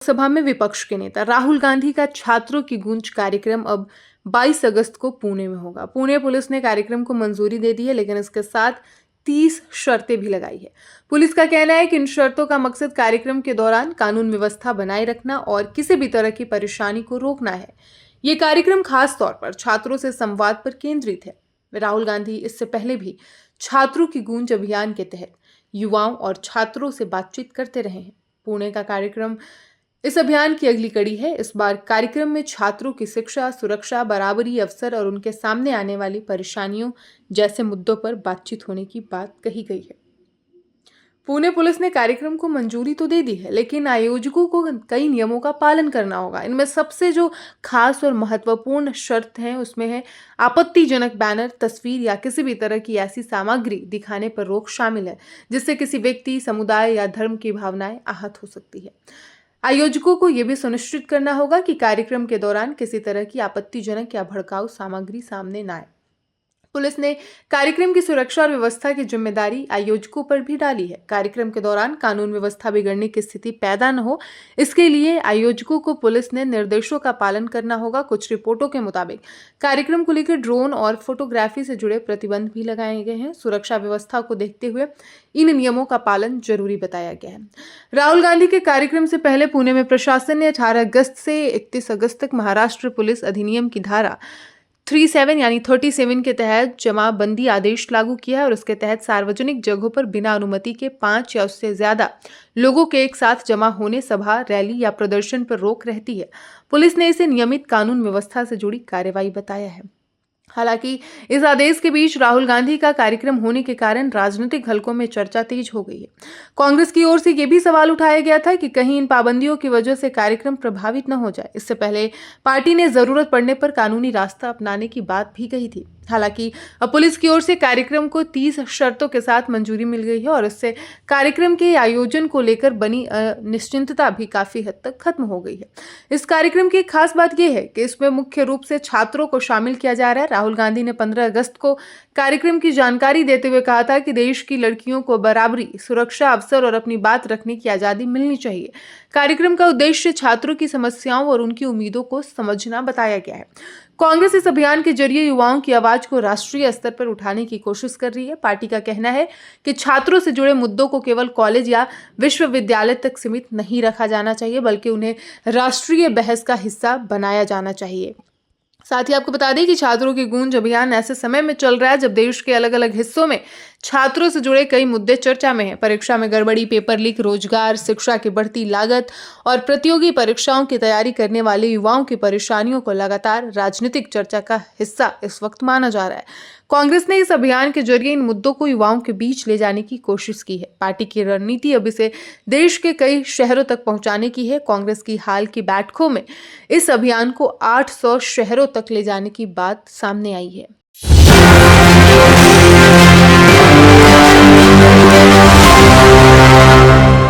सभा में विपक्ष के नेता राहुल गांधी का छात्रों की गूंज कार्यक्रम अब 22 अगस्त को पुणे में होगा। पुणे पुलिस ने कार्यक्रम को मंजूरी दे दी है, लेकिन इसके साथ 30 शर्तें भी लगाई है। पुलिस का कहना है कि इन शर्तों का मकसद कार्यक्रम के दौरान कानून व्यवस्था बनाए रखना और किसी भी तरह की परेशानी को रोकना है। ये कार्यक्रम खास तौर पर छात्रों से संवाद पर केंद्रित है। राहुल गांधी इससे पहले भी छात्रों की गूंज अभियान के तहत युवाओं और छात्रों से बातचीत करते रहे हैं। पुणे का कार्यक्रम इस अभियान की अगली कड़ी है। इस बार कार्यक्रम में छात्रों की शिक्षा, सुरक्षा, बराबरी अवसर और उनके सामने आने वाली परेशानियों जैसे मुद्दों पर बातचीत होने की बात कही गई है। पुणे पुलिस ने कार्यक्रम को मंजूरी तो दे दी है, लेकिन आयोजकों को कई नियमों का पालन करना होगा। इनमें सबसे जो खास और महत्वपूर्ण शर्त है उसमें है आपत्तिजनक बैनर, तस्वीर या किसी भी तरह की ऐसी सामग्री दिखाने पर रोक शामिल है जिससे किसी व्यक्ति, समुदाय या धर्म की भावनाएं आहत हो सकती है। आयोजकों को यह भी सुनिश्चित करना होगा कि कार्यक्रम के दौरान किसी तरह की आपत्तिजनक या भड़काऊ सामग्री सामने न आए। पुलिस ने कार्यक्रम की सुरक्षा और व्यवस्था की जिम्मेदारी आयोजकों पर भी डाली है। कार्यक्रम के दौरान कानून व्यवस्था बिगड़ने की स्थिति पैदा न हो, इसके लिए आयोजकों को पुलिस ने निर्देशों का पालन करना होगा। कुछ रिपोर्टों के मुताबिक कार्यक्रम को लेकर ड्रोन और फोटोग्राफी से जुड़े प्रतिबंध भी लगाए गए हैं। सुरक्षा व्यवस्था को देखते हुए इन नियमों का पालन जरूरी बताया गया है। राहुल गांधी के कार्यक्रम से पहले पुणे में प्रशासन ने 18 अगस्त से 31 अगस्त तक महाराष्ट्र पुलिस अधिनियम की धारा 37 के तहत जमाबंदी आदेश लागू किया है और उसके तहत सार्वजनिक जगहों पर बिना अनुमति के 5 या उससे ज्यादा लोगों के एक साथ जमा होने, सभा, रैली या प्रदर्शन पर रोक रहती है। पुलिस ने इसे नियमित कानून व्यवस्था से जुड़ी कार्रवाई बताया है। हालांकि इस आदेश के बीच राहुल गांधी का कार्यक्रम होने के कारण राजनीतिक हलकों में चर्चा तेज हो गई है। कांग्रेस की ओर से यह भी सवाल उठाया गया था कि कहीं इन पाबंदियों की वजह से कार्यक्रम प्रभावित न हो जाए। इससे पहले पार्टी ने जरूरत पड़ने पर कानूनी रास्ता अपनाने की बात भी कही थी। हालांकि अब पुलिस की ओर से कार्यक्रम को 30 शर्तों के साथ मंजूरी मिल गई है और इससे कार्यक्रम के आयोजन को लेकर बनी अनिश्चितता भी काफी हद तक खत्म हो गई है। इस कार्यक्रम की एक खास बात यह है कि इसमें मुख्य रूप से छात्रों को शामिल किया जा रहा है। राहुल गांधी ने 15 अगस्त को कार्यक्रम की जानकारी देते हुए कहा था कि देश की लड़कियों को बराबरी, सुरक्षा, अवसर और अपनी बात रखने की आजादी मिलनी चाहिए। कार्यक्रम का उद्देश्य छात्रों की समस्याओं और उनकी उम्मीदों को समझना बताया गया है। कांग्रेस इस अभियान के जरिए युवाओं की आवाज को राष्ट्रीय स्तर पर उठाने की कोशिश कर रही है। पार्टी का कहना है कि छात्रों से जुड़े मुद्दों को केवल कॉलेज या विश्वविद्यालय तक सीमित नहीं रखा जाना चाहिए, बल्कि उन्हें राष्ट्रीय बहस का हिस्सा बनाया जाना चाहिए। साथ ही आपको बता दें कि छात्रों की गूंज अभियान ऐसे समय में चल रहा है जब देश के अलग अलग हिस्सों में छात्रों से जुड़े कई मुद्दे चर्चा में हैं। परीक्षा में गड़बड़ी, पेपर लीक, रोजगार, शिक्षा की बढ़ती लागत और प्रतियोगी परीक्षाओं की तैयारी करने वाले युवाओं की परेशानियों को लगातार राजनीतिक चर्चा का हिस्सा इस वक्त माना जा रहा है। कांग्रेस ने इस अभियान के जरिए इन मुद्दों को युवाओं के बीच ले जाने की कोशिश की है। पार्टी की रणनीति अब इसे देश के कई शहरों तक पहुंचाने की है। कांग्रेस की हाल की बैठकों में इस अभियान को 800 शहरों तक ले जाने की बात सामने आई है।